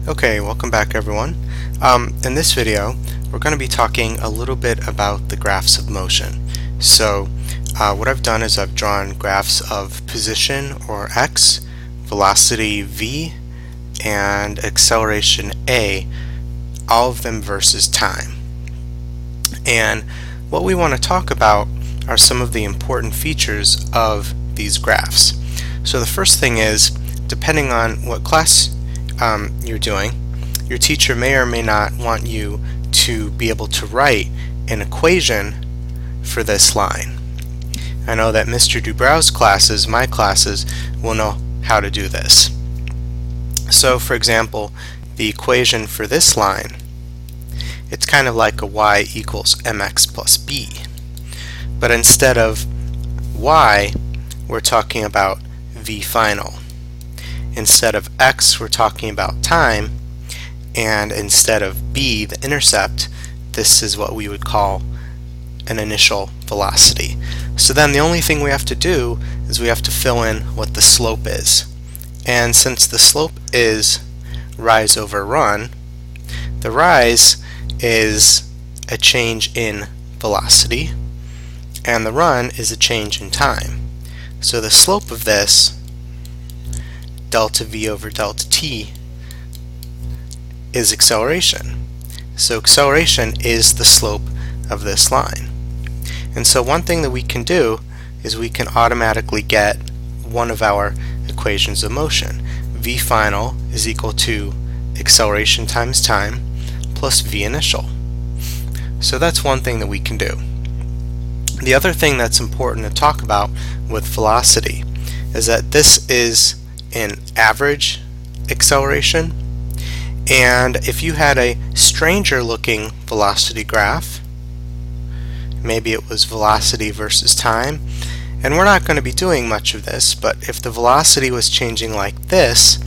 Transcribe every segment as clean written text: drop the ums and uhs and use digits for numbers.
Okay, welcome back everyone. In this video, we're going to be talking a little bit about the graphs of motion. So what I've done is I've drawn graphs of position or x, velocity v, and acceleration a, all of them versus time. And what we want to talk about are some of the important features of these graphs. So the first thing is, depending on what class you're doing, your teacher may or may not want you to be able to write an equation for this line. I know that Mr. Dubrow's classes, my classes, will know how to do this. So for example, the equation for this line, it's kind of like a y equals mx plus b. But instead of y, we're talking about v final. Instead of x, we're talking about time, and instead of b, the intercept, this is what we would call an initial velocity. So then the only thing we have to do is we have to fill in what the slope is. And since the slope is rise over run, the rise is a change in velocity, and the run is a change in time. So the slope of this, delta v over delta t, is acceleration. So acceleration is the slope of this line. And so one thing that we can do is we can automatically get one of our equations of motion. V final is equal to acceleration times time plus v initial. So that's one thing that we can do. The other thing that's important to talk about with velocity is that this is an average acceleration, and if you had a stranger looking velocity graph, maybe it was velocity versus time, and we're not going to be doing much of this, but if the velocity was changing like this,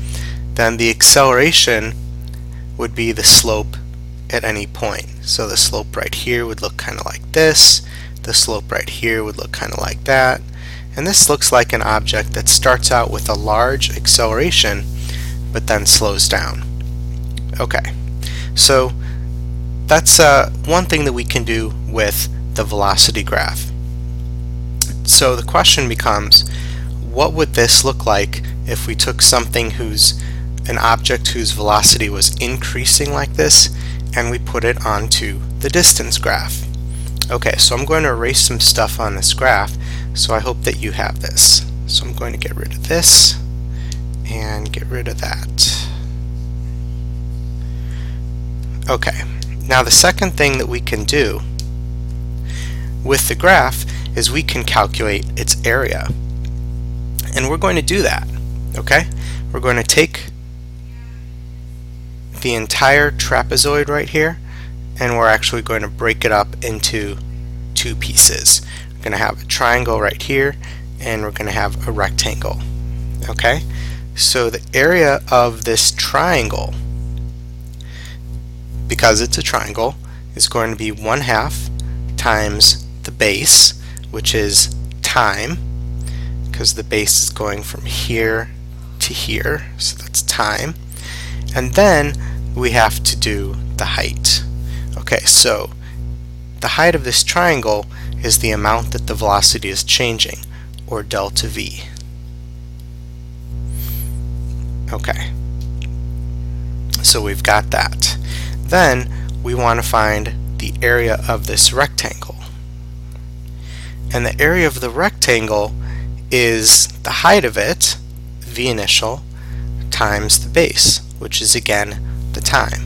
then the acceleration would be the slope at any point. So the slope right here would look kind of like this, the slope right here would look kind of like that, and this looks like an object that starts out with a large acceleration but then slows down. Okay, so that's one thing that we can do with the velocity graph. So the question becomes, what would this look like if we took something an object whose velocity was increasing like this, and we put it onto the distance graph? Okay, so I'm going to erase some stuff on this graph, so I hope that you have this. So I'm going to get rid of this and get rid of that. Okay, now the second thing that we can do with the graph is we can calculate its area. And we're going to do that, okay? We're going to take the entire trapezoid right here, and we're actually going to break it up into two pieces. We're going to have a triangle right here, and we're going to have a rectangle. Okay? So the area of this triangle, because it's a triangle, is going to be 1/2 times the base, which is time, because the base is going from here to here, so that's time. And then we have to do the height. Okay, so the height of this triangle is the amount that the velocity is changing, or delta v. Okay, so we've got that. Then we want to find the area of this rectangle. And the area of the rectangle is the height of it, v initial, times the base, which is again the time.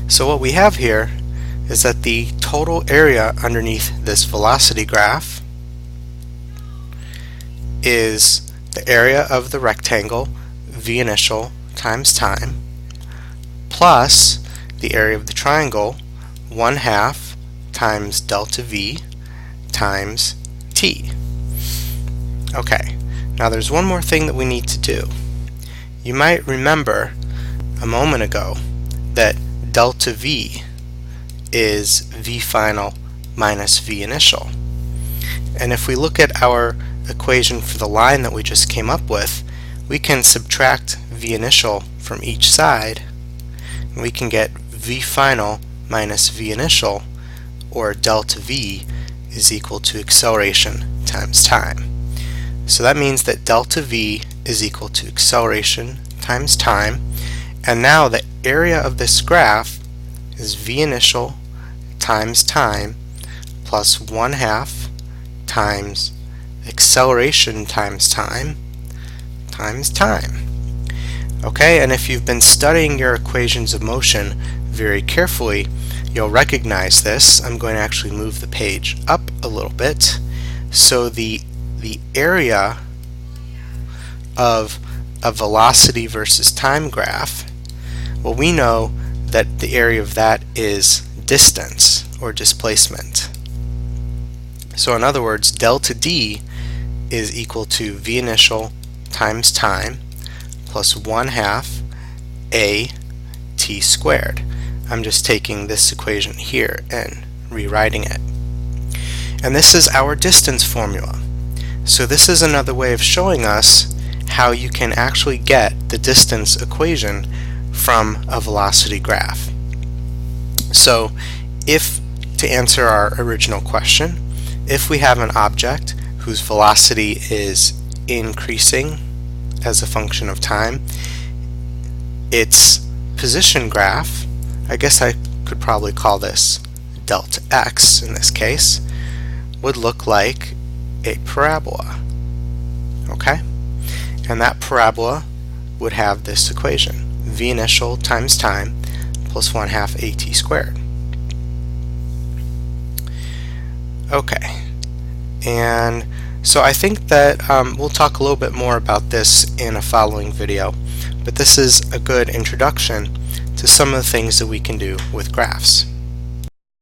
So what we have here is that the total area underneath this velocity graph is the area of the rectangle, v initial times time, plus the area of the triangle, 1/2 times delta v times t. Okay, now there's one more thing that we need to do. You might remember a moment ago that delta v is v final minus v initial. And if we look at our equation for the line that we just came up with, we can subtract v V initial from each side, we can get V final minus V initial, or delta V, is equal to acceleration times time. So that means that delta V is equal to acceleration times time, and now the area of this graph is V initial times time plus 1/2 times acceleration times time times time. Okay, and if you've been studying your equations of motion very carefully, you'll recognize this. I'm going to actually move the page up a little bit. So the area of a velocity versus time graph, well, we know that the area of that is distance or displacement. So in other words, delta D is equal to V initial times time plus 1/2 a t squared. I'm just taking this equation here and rewriting it. And this is our distance formula. So this is another way of showing us how you can actually get the distance equation from a velocity graph. So to answer our original question, if we have an object whose velocity is increasing as a function of time, its position graph, I guess I could probably call this delta x in this case, would look like a parabola. Okay? And that parabola would have this equation, V initial times time plus 1/2 at squared. Okay, and so I think that we'll talk a little bit more about this in a following video, but this is a good introduction to some of the things that we can do with graphs.